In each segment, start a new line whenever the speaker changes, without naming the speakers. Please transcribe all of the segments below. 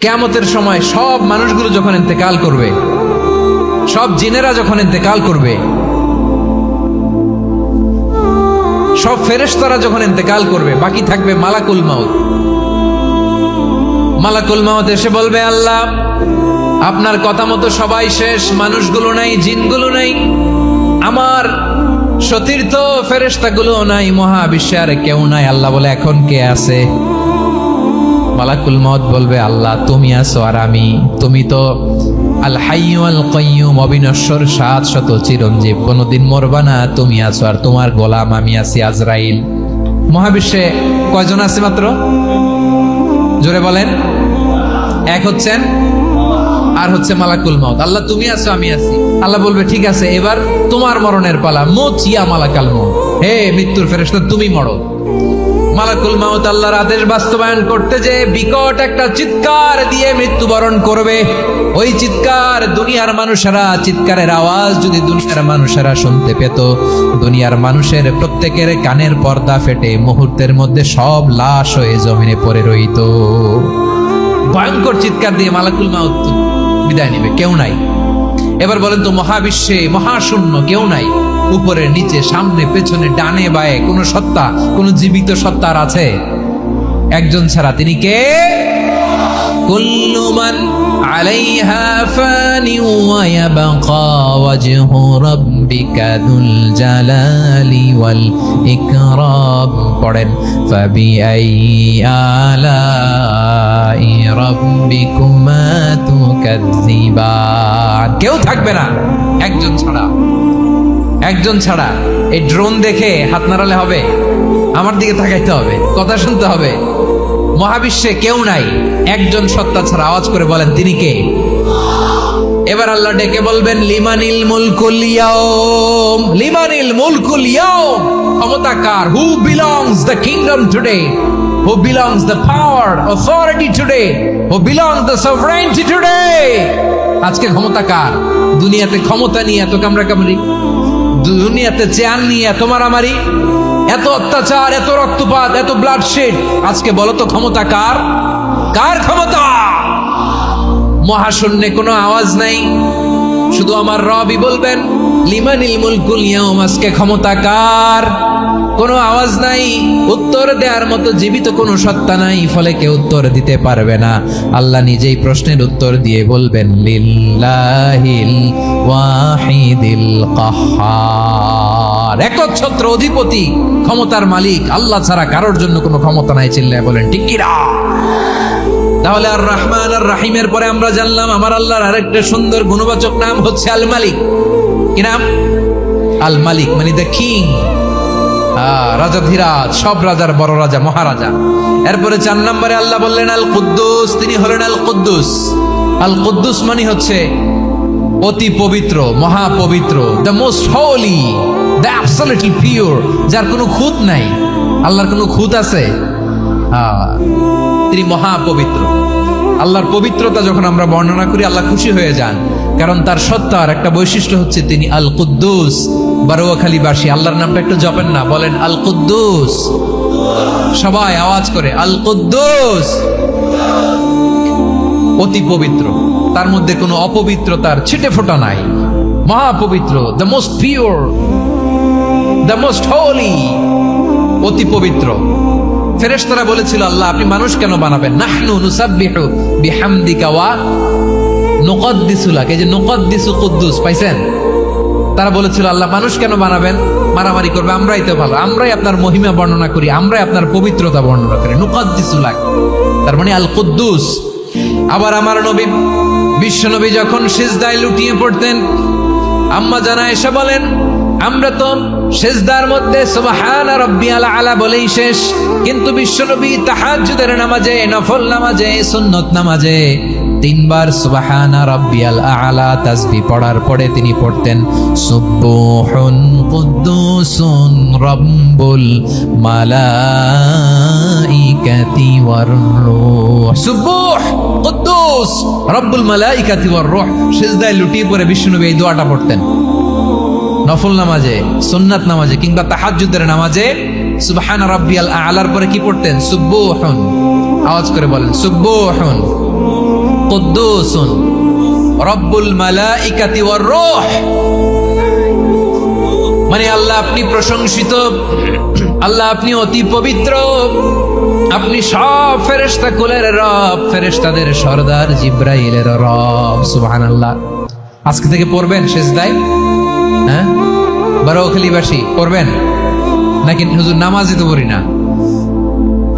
কিয়ামতের সময় সব মানুষগুলো যখন ইন্তেকাল করবে, সব জিনেরা যখন ইন্তেকাল করবে, সব ফেরেশতারা যখন ইন্তেকাল করবে, বাকি থাকবে মালাকুল মাউত। মালাকুল মাউত এসে বলবে, আল্লাহ আপনার কথা মতো সবাই শেষ, মানুষগুলো নাই, জিনগুলো নাই, আমার সতীর্থ ফেরেশতাগুলো নাই, মহাবিশ্বে আর কেউ নাই। আল্লাহ বলে, এখন কে আছে? মালাকুল মউত বলবে, আল্লাহ তুমি আছো আর আমি। তুমি তো আল হাইয়্যু আল কাইয়্যুম, অবিনশ্বর, শাশ্বত, চিরঞ্জীব, কোনদিন মরবা না, তুমি আছো আর তোমার গোলাম আমি আছি আজরাইল। মহাবিশ্বে কয়জন আছে মাত্র? জোরে বলেন। এক হচ্ছেন আর হচ্ছে মালাকুল মউত। আল্লাহ তুমি আছো আমি আছি। আল্লাহ বলবে, ঠিক আছে, এবার তোমার মরণের পালা। মুত ইয়া মালাকাল মউত, হে মৃত্যুর ফেরেশতা তুমি মরো। মালাকুল মাউত আল্লাহর আদেশ বাস্তবায়ন করতে যে বিকট একটা চিৎকার দিয়ে মৃত্যুবরণ করবে। ওই চিৎকার দুনিয়ার মানুষেরা, চিৎকারের আওয়াজ যদি দুনিয়ার মানুষেরা শুনতে পেত, দুনিয়ার মানুষের প্রত্যেকের কানের পর্দা ফেটে মুহূর্তের মধ্যে সব লাশ হয়ে জমিনে পড়ে রইত। ভয়ঙ্কর চিৎকার দিয়ে মালাকুল মাউত বিদায় নিবে, কেউ নাই। এবার বলেন তো, মহাবিশ্বে মহাশূন্য, কেউ নাই, উপরে নিচে সামনে পেছনে ডানে বায়ে কোন সত্তা, কোন জীবিত সত্তার আছে? একজন ছাড়া, তিনি কে? কুল্লু মান আলাইহা ফানি ওয়া ইয়াবকা ওয়াজহু রাব্বিকা যুল জালালি ওয়াল ইকরাম। পড়েন, ফাবিআই আলাই রাব্বিকুমা তুকাজ্জিবান। কেউ থাকবে না একজন ছাড়া, একজন ছাড়া। এই ড্রোন দেখে হাত নাড়ালে হবে? আমার দিকে তাকাইতে হবে, কথা শুনতে হবে। মহাবিশ্বে কেউ নাই, একজন সত্তা ছাড়া। আওয়াজ করে বলেন, তিনি কে? এবার আল্লাহ ডেকে বলবেন, লিমানিল মুলকুল ইয়াউম, লিমানিল মুলকুল ইয়াউম। ক্ষমতা কার? Who belongs the kingdom today, who belongs the power authority today, who belongs the sovereignty today. আজকে ক্ষমতা কার? দুনিয়াতে ক্ষমতা নিয়ে এত কামড়াকামড়ি, দুনিয়াতে চেয়ার নিয়ে এত মারামারি, এত অত্যাচার, এত রক্তপাত, এত ব্লাডশেড। আজকে বলো তো ক্ষমতা কার? কার ক্ষমতা? মহাশূন্যে কোনো আওয়াজ নাই, শুধু আমার রবই বলবেন, লিমানিল মুলকুল ইয়াউম। আজকে ক্ষমতা কার? কোনো আওয়াজ নাই, উত্তর দেওয়ার মতো জীবিত কোনো সত্তা নাই, ফলে কেউ উত্তর দিতে পারবে না। আল্লাহ নিজেই প্রশ্নের উত্তর দিয়ে বলবেন, লিল্লাহিল ওয়াহিদিল কাহ্হার। একচ্ছত্র অধিপতি, ক্ষমতার মালিক আল্লাহ ছাড়া কারোর জন্য কোনো ক্ষমতা নাই। চিল্লায় বলেন ঠিক কি না? তাহলে আর রহমান আর রাহিমের পরে আমরা জানলাম আমার আল্লাহর আরেকটা সুন্দর গুণবাচক নাম হচ্ছে আল মালিক। কি নাম? আল মালিক, মানে দ্য কিং, রাজাধিরাজ, সব রাজার বড় রাজা, মহারাজা। এরপরে 4 নম্বরে আল্লাহ বললেন আল কুদ্দুস, তিনি হলেন আল কুদ্দুস। আল কুদ্দুস মানে হচ্ছে অতি পবিত্র, মহাপবিত্র, the most holy, the absolutely pure, যার কোনো খুঁত নাই। আল্লাহর কোনো খুঁত আছে? তিনি মহাপবিত্র। আল্লাহর পবিত্রতা যখন আমরা বর্ণনা করি, আল্লাহ খুশি হয়ে যান, কারণ তার সত্তার একটা বৈশিষ্ট্য হচ্ছে তিনি আল কুদ্দুস। বারোয়াখালীবাসী আল্লাহর নামটা একটু জপেন না, বলেন আল কুদ্দুস। সবাই আওয়াজ করে আল কুদ্দুস। অতি পবিত্র, তার মধ্যে কোনো অপবিত্রতার ছিটে ফোঁটা নাই, মহাপবিত্র, the most pure, the most holy, অতি পবিত্র। ফেরেশতারা বলেছিল, আল্লাহ আপনি মানুষ কেন বানাবেন? নাহনু নুসাব্বিহু বিহামদিকা ওয়া নুকদ্দিসু লাক। এই যে নুকদ্দিসু কুদ্দুস পাইছেন? তারা বলেছিল, আল্লাহ মানুষ কেন বানাবেন? মারামারি করবে, আমরাই তো ভালো, আমরাই আপনার মহিমা বর্ণনা করি, আমরাই আপনার পবিত্রতা বর্ণনা করি। নুকদ্দিসু লাক, তার মানে আল কুদ্দুস। আবার আমার নবী, বিশ্ব নবী যখন সিজদায় লুটিয়ে পড়তেন, আম্মা জানা এসে বলেন, আমরা তো সিজদার মধ্যে সুবহান রাব্বিয়াল আলা বলেই শেষ, কিন্তু বিশ্বনবী তাহাজ্জুদের নামাজে, নফল নামাজে, সুন্নত নামাজে 3 বার সুবহান রাব্বিয়াল আলা তাসবিহ পড়ার পরে তিনি পড়তেন, সুবহুন কুদ্দুসুন রাব্বুল মালাইকাতি ওয়ার রূহ। সুবহ কুদ্দুস রাব্বুল মালাইকাতি ওয়ার রূহ। সিজদায় লুটিয়ে পড়ে বিশ্বনবী এই দোয়াটা পড়তেন। নফল নামাজে, সুন্নাত নামাজে কিংবা তাহাজ্জুদের নামাজে সুবহান রাব্বিয়াল আলার পরে কি পড়তেন? সুবহুন। আওয়াজ করে বলেন সুবহুন। কুদ্দুসুন রব্বুল মালাইকাতি ওয়ার রূহ। মানে আল্লাহ আপনি প্রশংসিত, আল্লাহ আপনি অতি পবিত্র, আপনি সব ফেরেশতা কুলের রব, ফেরেশতাদের সরদার জিব্রাইলের রব। সুবহানাল্লাহ। আজকে থেকে পড়বেন সিজদায়? হ্যাঁ, বারোখালীবাসী পড়বেন নাকি? হুজুর নামাজই তো পড়ি না।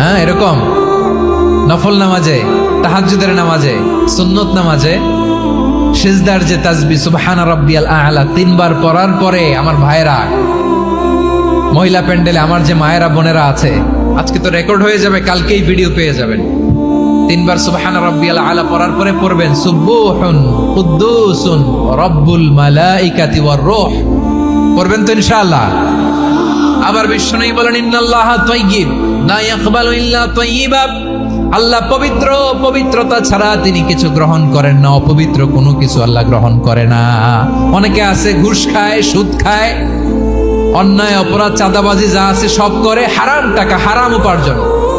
হ্যাঁ, এরকম নফল নামাজে, তাহাজ্জুদের নামাজে, সুন্নত নামাজে সিজদার যে তাসবিহ সুবহান রাব্বিয়াল আ'লা 3 বার পড়ার পরে আমার ভাইরা, মহিলা প্যান্ডেলে আমার যে মায়েরা বোনেরা আছে, আজকে তো রেকর্ড হয়ে যাবে, কালকেই ভিডিও পেয়ে যাবেন। 3 বার সুবহান রাব্বিয়াল আ'লা পড়ার পরে পড়বেন সুবহুন কুদ্দুসুন রব্বুল মালাইকাতি ওয়ার রূহ। পড়বেন তো ইনশাআল্লাহ। আবার বিশ্বনবী বলেন ইন্নাল্লাহা তাইয়্যিব লা ইয়াকবালু ইল্লা তাইয়্যিবা। আল্লাহ পবিত্র, পবিত্রতা ছাড়া তিনি কিছু গ্রহণ করেন না, অপবিত্র কোনো কিছু আল্লাহ গ্রহণ করে না। অনেকে আছে ঘুষ খায়, সুদ খায়, অন্যায় অপরাধ চাঁদাবাজি যা আছে সব করে, হারাম টাকা, হারাম উপার্জন।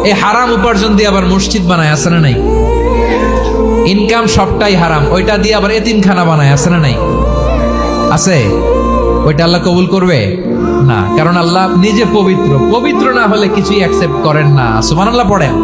এই হারাম উপার্জন দিয়ে আবার মসজিদ বানায়, আছে না নাই? ইনকাম সবটাই হারাম, ওইটা দিয়ে আবার এতিমখানা বানায়, আছে না নাই? আছে। ওইটা আল্লাহ কবুল করবে না, কারণ আল্লাহ নিজে পবিত্র, পবিত্র না হলে কিছুই অ্যাকসেপ্ট করেন না। সুবহানাল্লাহ পড়েন।